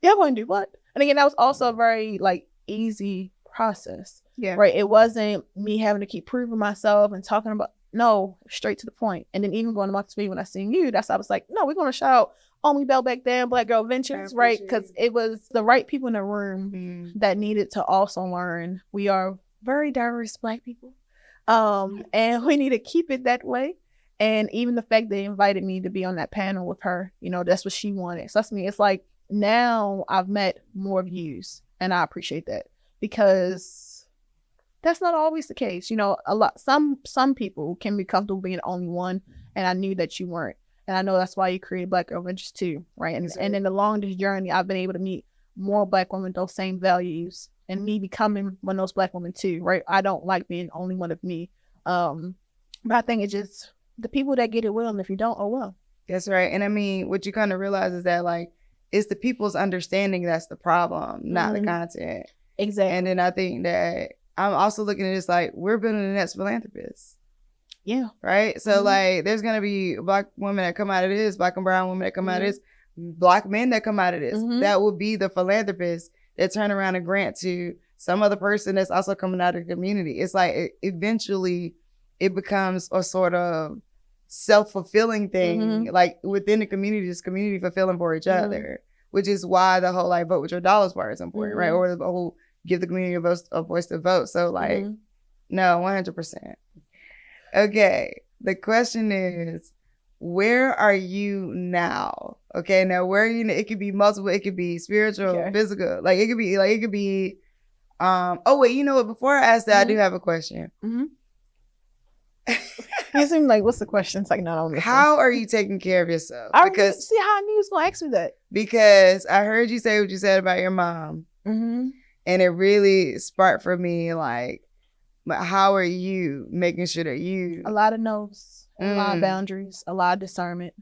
[SPEAKER 1] y'all want to do what? And again, that was also a very easy process. Yeah. Right. It wasn't me having to keep proving myself and talking about, no, straight to the point. And then even going to Martha's Vineyard when I seen you, I was like, no, we're going to shout Only Bell Back Down, Black Girl Ventures, right? Because it was the right people in the room that needed to also learn. We are very diverse Black people. And we need to keep it that way. And even the fact they invited me to be on that panel with her, that's what she wanted. So that's me. It's like now I've met more views, and I appreciate that because that's not always the case. Some people can be comfortable being the only one, and I knew that you weren't. And I know that's why you created Black Girl Ventures too, right? And in along this journey, I've been able to meet more Black women with those same values, and me becoming one of those Black women too, right? I don't like being only one of me. But I think it's just the people that get it will, and if you don't, oh well.
[SPEAKER 2] That's right. And I mean, what you kind of realize is that it's the people's understanding that's the problem, not the content.
[SPEAKER 1] Exactly.
[SPEAKER 2] And then I think that I'm also looking at this we're building the next philanthropists.
[SPEAKER 1] Yeah.
[SPEAKER 2] Right? So there's going to be Black women that come out of this, Black and brown women that come out of this, Black men that come out of this. That will be the philanthropists that turn around and grant to some other person that's also coming out of the community. It's eventually it becomes a sort of self-fulfilling thing, within the community, just community fulfilling for each other, which is why the whole vote with your dollars part is important, right? Or the whole give the community a voice to vote. So no, 100%. Okay, the question is, where are you now? Okay, now where are you? It could be multiple. It could be spiritual, physical. It could be. Oh wait, you know what? Before I ask that, I do have a question.
[SPEAKER 1] You seem like, what's the question? It's no, I'm listening.
[SPEAKER 2] How are you taking care of yourself?
[SPEAKER 1] Because see how I knew you was gonna ask me that.
[SPEAKER 2] Because I heard you say what you said about your mom, and it really sparked for me. But how are you making sure that you? A
[SPEAKER 1] lot of no's, a lot of boundaries, a lot of discernment.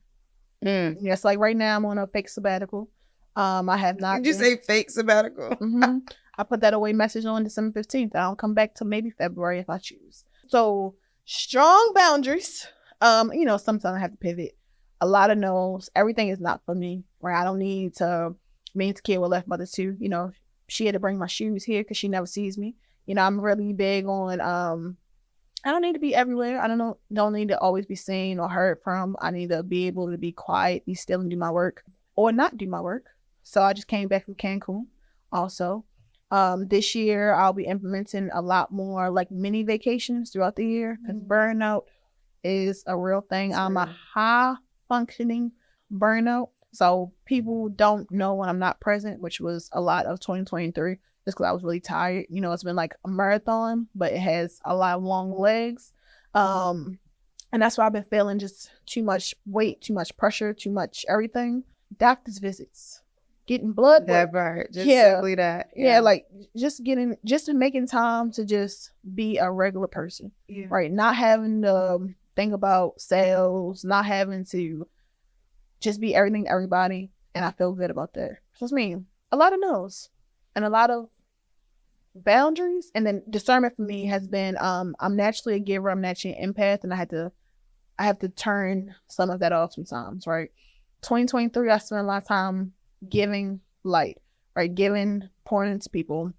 [SPEAKER 1] Yes, right now I'm on a fake sabbatical. I have not.
[SPEAKER 2] Did you say fake sabbatical?
[SPEAKER 1] I put that away message on December 15th. I don't come back till maybe February if I choose. So strong boundaries. Sometimes I have to pivot. A lot of no's. Everything is not for me. Right? I don't need to Me and Takia were left mothers too. You know, she had to bring my shoes here because she never sees me. You know, I'm really big on I don't need to be everywhere. I don't need to always be seen or heard from. I need to be able to be quiet, be still, and do my work, or not do my work. So I just came back from Cancun also. This year I'll be implementing a lot more like mini vacations throughout the year because burnout is a real thing. I'm a high functioning burnout. So people don't know when I'm not present, which was a lot of 2023, just because I was really tired. You know, it's been like a marathon, but it has a lot of long legs. And that's why I've been feeling just too much weight, too much pressure, too much everything. Doctor's visits, getting blood work.
[SPEAKER 2] That part. Just simply that.
[SPEAKER 1] Yeah, like just making time to just be a regular person. Yeah. Right. Not having to think about sales, not having to just be everything to everybody. And I feel good about that. So it's me. A lot of no's and a lot of boundaries. And then discernment for me has been I'm naturally a giver, I'm naturally an empath, and I have to turn some of that off sometimes, right? 2023, I spent a lot of time giving light, right? Pouring into people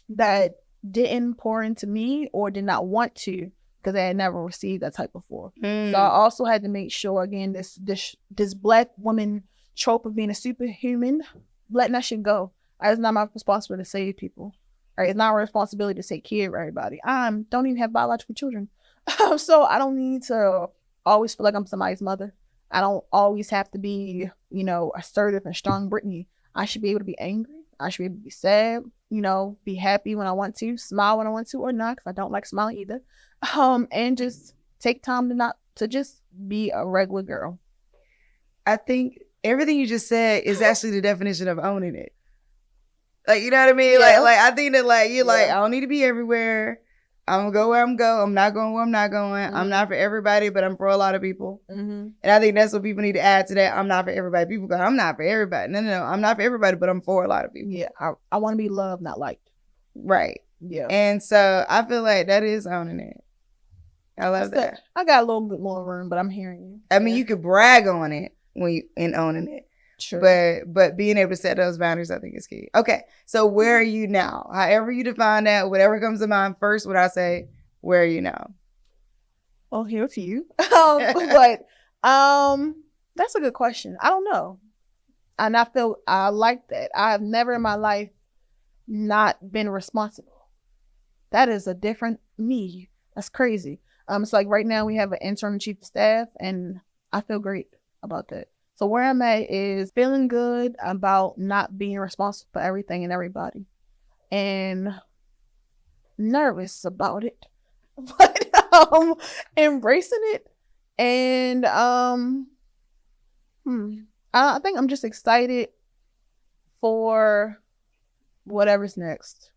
[SPEAKER 1] that didn't pour into me or did not want to because they had never received that type before. So I also had to make sure, again, this Black woman trope of being a superhuman, letting that shit go. It's not my responsibility to save people. Right? It's not my responsibility to take care of everybody. I don't even have biological children. So I don't need to always feel like I'm somebody's mother. I don't always have to be, you know, assertive and strong Brittany. I should be able to be angry. I should be able to be sad, you know, be happy when I want to, smile when I want to or not, because I don't like smiling either. And just take time to just be a regular girl.
[SPEAKER 2] I think everything you just said is actually the definition of owning it. Like, you know what I mean? Yeah. Like I think that like you're like, I don't need to be everywhere. I'm gonna go where I'm going. I'm not going where I'm not going. I'm not for everybody, but I'm for a lot of people. And I think that's what people need to add to that. I'm not for everybody. People go, I'm not for everybody. No. I'm not for everybody, but I'm for a lot of people.
[SPEAKER 1] Yeah, I want to be loved, not liked.
[SPEAKER 2] Right.
[SPEAKER 1] Yeah.
[SPEAKER 2] And so I feel like that is owning it. I love that.
[SPEAKER 1] I got a little bit more room, but I'm hearing you.
[SPEAKER 2] I mean, you could brag on it in owning it. Sure. But being able to set those boundaries, I think, is key. Okay, so where are you now? However you define that, whatever comes to mind first, when I say, where are you now?
[SPEAKER 1] Well, here's you. But that's a good question. I don't know. And I like that. I've never in my life not been responsible. That is a different me. That's crazy. It's like right now we have an interim chief of staff, and I feel great about that. So where I'm at is feeling good about not being responsible for everything and everybody, and nervous about it, but embracing it. And I think I'm just excited for whatever's next,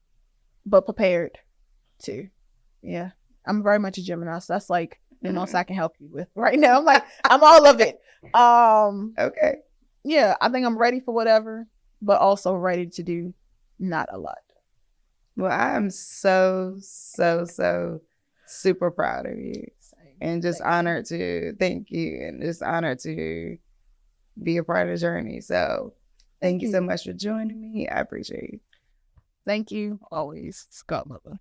[SPEAKER 1] but prepared too. Yeah, I'm very much a Gemini, so that's like, you know, so I can help you with right now. I'm like, I'm all of it.
[SPEAKER 2] Okay.
[SPEAKER 1] Yeah, I think I'm ready for whatever, but also ready to do not a lot.
[SPEAKER 2] Well, I am so super proud of you. And just honored to thank you, and just honored to be a part of the journey. So thank you so much for joining me. I appreciate you.
[SPEAKER 1] Thank you. Always, Godmother.